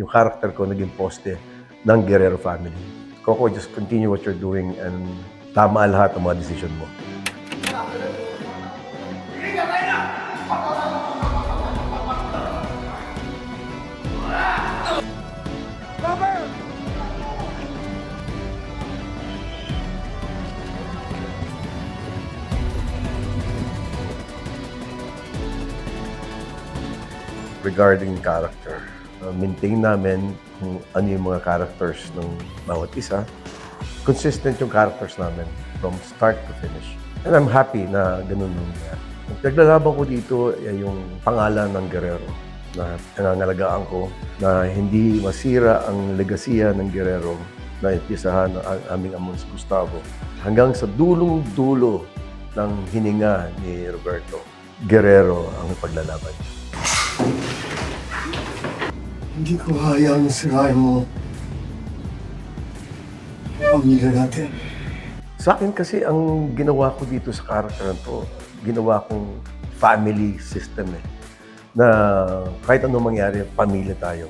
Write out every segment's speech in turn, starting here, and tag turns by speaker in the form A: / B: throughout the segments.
A: yung character ko naging poste ng Guerrero family. Coco, just continue what you're doing and tama lahat ng mga decision mo. Regarding character, maintain namin kung ano yung mga characters ng bawat isa. Consistent yung characters namin from start to finish. And I'm happy na ganun yung nangyari. Ang naglalaban ko dito ay yung pangalan ng Guerrero na nangangalagaan ko na hindi masira ang legasiya ng Guerrero na ipisahan ng aming among si Gustavo hanggang sa dulong-dulo ng hininga ni Roberto. Guerrero ang paglalaban.
B: Hindi ko hayang sirain mo ang pamilya natin.
A: Sa akin kasi, ang ginawa ko dito sa character na to, ginawa kong family system eh. Na kahit anong mangyari, pamilya tayo.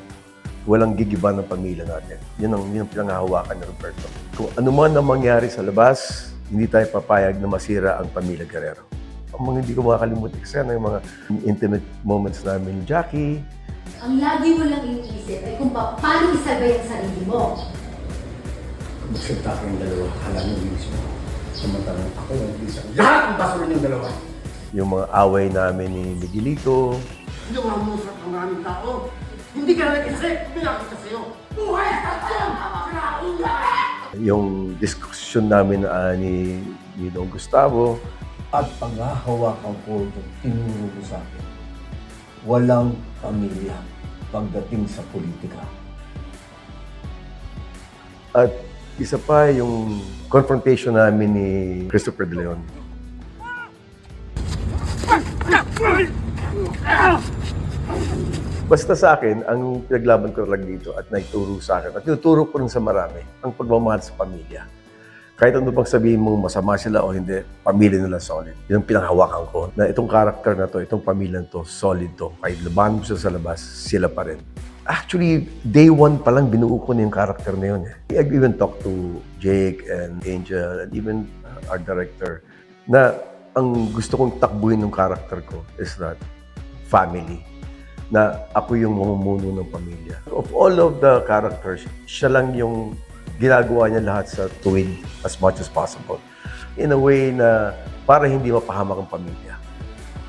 A: Walang gigiba ng pamilya natin. Yun ang pinanghahawakan ni Roberto. Kung ano man ang mangyari sa labas, hindi tayo papayag na masira ang pamilya Guerrero. Ang mga hindi ko makakalimutan kasi yung mga intimate moments namin ni Jackie.
C: Ang lagi mo lang iniisip ay kung paano isalba yung sarili mo.
B: Magsalita kayong dalawa, alam mo mismo. Samantalang ako ang isa. Lahat ang basura niyong dalawa.
A: Yung mga away namin ni Miguelito.
B: Ginawa mo sa pangaling tao. Hindi ka na nag-isip. Pinakita sa'yo. Buhay sa tiyan!
A: Yung diskusyon namin ni Don Gustavo.
B: At paghahawakan ko yung tinuro ko sa akin. Walang pamilya pagdating sa politika.
A: At isa pa yung confrontation namin ni Christopher De Leon. Basta sa akin, ang pinaglaban ko lang dito at naituro sa akin, at tinuturo ko rin sa marami, ang pagmamahal sa pamilya. Kahit ano pang sabihin mo, masama sila o hindi, pamilya nila solid. Yun ang pinanghawakan ko, na itong character na to, itong pamilya to, solid to. Kahit laban mo sila sa labas, sila pa rin. Actually, day one pa lang binuo ko na yung character na yun. I even talked to Jake and Angel and even our director na ang gusto kong takbuhin ng character ko is that family. Na ako yung mamumuno ng pamilya. Of all of the characters, siya lang yung ginagawa niya lahat sa tuwid as much as possible. In a way na para hindi mapahamak ang pamilya.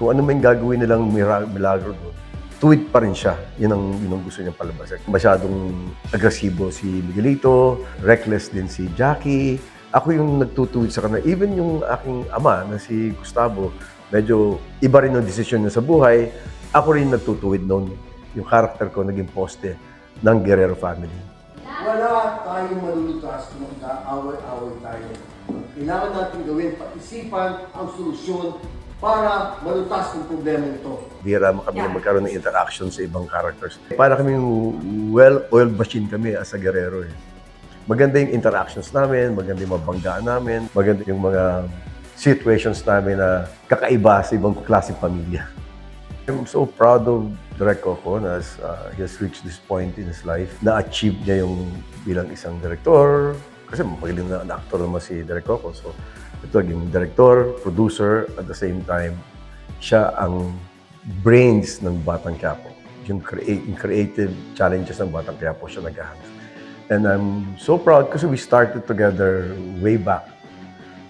A: Kung ano man gagawin nilang milagro doon, tuwid pa rin siya. Yun ang gusto niyang palabasin. Masyadong agresibo si Miguelito, reckless din si Jackie. Ako yung nagtutuwid sa kanila. Even yung aking ama na si Gustavo, medyo iba rin ang desisyon niya sa buhay. Ako rin nagtutuwid noon. Yung character ko naging poste ng Guerrero family.
B: Wala tayong malulutas kung magkaaway-away tayo. Kailangan natin gawin, pag-isipan ang solusyon para malutas ang problema ito.
A: Bira kami magkaroon ng interaction sa ibang characters. Para kaming well-oiled machine kami as a Guerrero. Maganda yung interactions namin, maganda yung mabanggaan namin, maganda yung mga situations namin na kakaiba sa ibang klaseng pamilya. I'm so proud of Direk Coco na he has reached this point in his life. Na-achieve niya yung bilang isang director. Kasi magaling na actor naman si Direk Coco. So, ito naging director, producer, at the same time, siya ang brains ng Batang Quiapo. Yung creative challenges ng Batang Quiapo siya nag-handle. And I'm so proud kasi we started together way back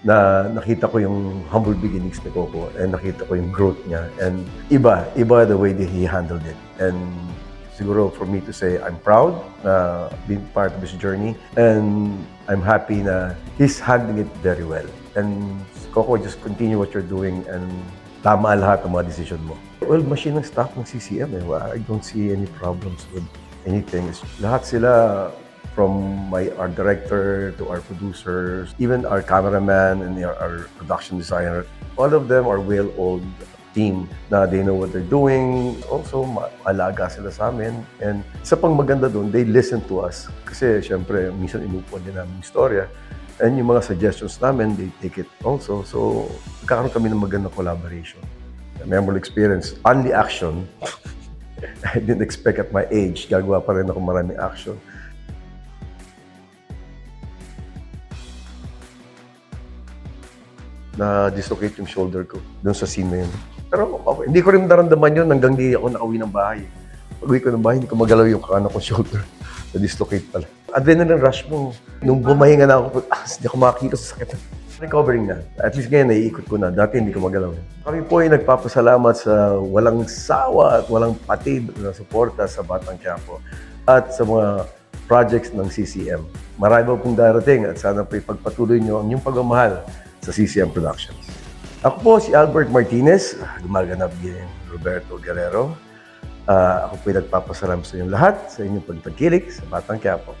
A: na nakita ko yung humble beginnings ni Coco and nakita ko yung growth niya. And iba the way that he handled it. And siguro for me to say, I'm proud na being part of his journey. And I'm happy na he's handling it very well. And Coco, just continue what you're doing and tama lahat ng mga decision mo. Well, machine ng staff ng CCM eh. I don't see any problems with anything. Lahat sila, from our director to our producers, even our cameraman and our production designer, all of them are well-oiled team na they know what they're doing. Also, alaga sila sa amin. And isa pang maganda doon, they listen to us. Kasi syempre, minsan inupuan din namin yung istorya. And yung mga suggestions namin, they take it also. So, magkakaroon kami ng magandang collaboration. A memorable experience, only action. I didn't expect at my age, gagawa pa rin ako maraming action. Na-dislocate yung shoulder ko doon sa scene na yun. Pero okay, hindi ko rin naramdaman yun hanggang di ako nakauwi ng bahay. Pag-uwi ko ng bahay, hindi ko magalaw yung kanan ko shoulder. Na-dislocate pala. Adrenaline rush mo. Nung bumahinga na ako, hindi ako makakita sa sakit. Recovering na. At least ngayon, naiikot ko na. Dati hindi ko magalaw. Kami po ay nagpapasalamat sa walang sawa at walang patid na suporta sa Batang Quiapo at sa mga projects ng CCM. Marami pa pong darating at sana po ipagpatuloy nyo ang inyong pagmamahal sa CCM Productions. Ako po si Albert Martinez, gumaganap din Roberto Guerrero. Ako po ay nagpapasalamat sa inyong lahat sa inyong pagtangkilik sa Batang Quiapo.